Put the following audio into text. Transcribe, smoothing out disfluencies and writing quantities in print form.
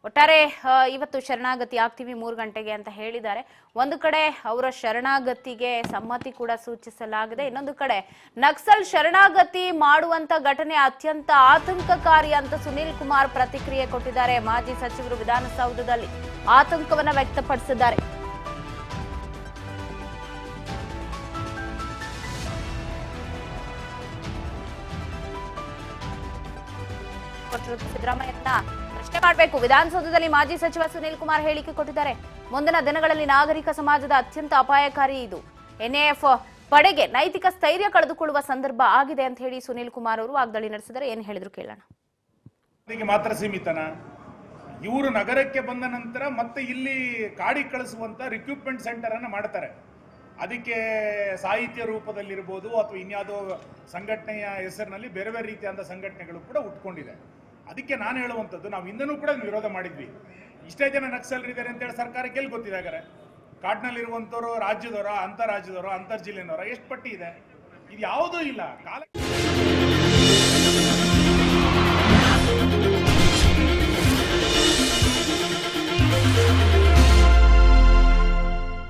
ಒಟ್ಟಾರೆ ಇವತ್ತು ಶರಣಾಗತಿ ಆಗ್ತೀವಿ 3 ಗಂಟೆಗೆ ಅಂತ ಹೇಳಿದ್ದಾರೆ. ಒಂದು ಕಡೆ ಅವರ ಶರಣಾಗತಿಗೆ ಸಮ್ಮತಿ ಕೂಡ ಸೂಚಿಸಲಾಗಿದೆ. ಇನ್ನೊಂದು ಕಡೆ ನಕ್ಸಲ್ ಶರಣಾಗತಿ ಮಾಡುವಂತ ಘಟನೆ ಅತ್ಯಂತ ಆತಂಕಕಾರಿ ಅಂತ ಸುನೀಲ್ ಕುಮಾರ್ ಪ್ರತಿಕ್ರಿಯೆ ಕೊಟ್ಟಿದ್ದಾರೆ. ಮಾಜಿ ಸಚಿವರು ವಿಧಾನಸೌಧದಲ್ಲಿ ಆತಂಕವನ್ನ ವ್ಯಕ್ತಪಡಿಸಿದ್ದಾರೆ. ಸಿದ್ದರಾಮಯ್ಯನ ಪ್ರಶ್ನೆ ಮಾಡಬೇಕು. ವಿಧಾನಸೌಧದಲ್ಲಿ ಮಾಜಿ ಸಚಿವ ಸುನೀಲ್ ಕುಮಾರ್ ಹೇಳಿಕೆ ಕೊಟ್ಟಿದ್ದಾರೆ. ಮುಂದಿನ ದಿನಗಳಲ್ಲಿ ನಾಗರಿಕ ಸಮಾಜದ ಅತ್ಯಂತ ಅಪಾಯಕಾರಿ ಇದು. ಎನ್ಎಎಫ್ ಪಡೆಗೆ ನೈತಿಕ ಸ್ಥೈರ್ಯ ಕಳೆದುಕೊಳ್ಳುವ ಸಂದರ್ಭ ಆಗಿದೆ ಅಂತ ಹೇಳಿ ಸುನೀಲ್ ಕುಮಾರ್ ಅವರು ವಾಗ್ದಾಳಿ ನಡೆಸಿದರೆ ಏನ್ ಹೇಳಿದ್ರು ಕೇಳೋಣ. ಮಾತ್ರ ಸೀಮಿತನ ಇವರು ನಗರಕ್ಕೆ ಬಂದ ನಂತರ ಮತ್ತೆ ಇಲ್ಲಿ ಕಾಡಿ ಕಳಿಸುವಂತ ರಿಕ್ರೂಟ್ಮೆಂಟ್ ಸೆಂಟರ್ ಅನ್ನು ಮಾಡ್ತಾರೆ. ಅದಕ್ಕೆ ಸಾಹಿತ್ಯ ರೂಪದಲ್ಲಿರ್ಬೋದು ಅಥವಾ ಇನ್ಯಾವುದೋ ಸಂಘಟನೆಯ ಹೆಸರಿನಲ್ಲಿ ಬೇರೆ ಬೇರೆ ರೀತಿಯಾದ ಸಂಘಟನೆಗಳು ಕೂಡ ಉಟ್ಕೊಂಡಿದೆ. ಅದಕ್ಕೆ ನಾನು ಹೇಳುವಂಥದ್ದು, ನಾವು ಹಿಂದನೂ ಕೂಡ ವಿರೋಧ ಮಾಡಿದ್ವಿ. ಇಷ್ಟೇ ಜನ ನಕ್ಸಲರಿದ್ದಾರೆ ಅಂತೇಳಿ ಸರ್ಕಾರಕ್ಕೆ ಎಲ್ಲಿ ಗೊತ್ತಿದೆ? ಹಾಗಾದ್ರೆ ಕಾಡ್ನಲ್ಲಿರುವಂಥವ್ರು ರಾಜ್ಯದವರ, ಅಂತರ್ ರಾಜ್ಯದವರ, ಅಂತರ್ ಜಿಲ್ಲೆನವರ ಎಷ್ಟು ಪಟ್ಟಿ ಇದೆ? ಇದು ಯಾವುದೂ ಇಲ್ಲ. ಕಾಲ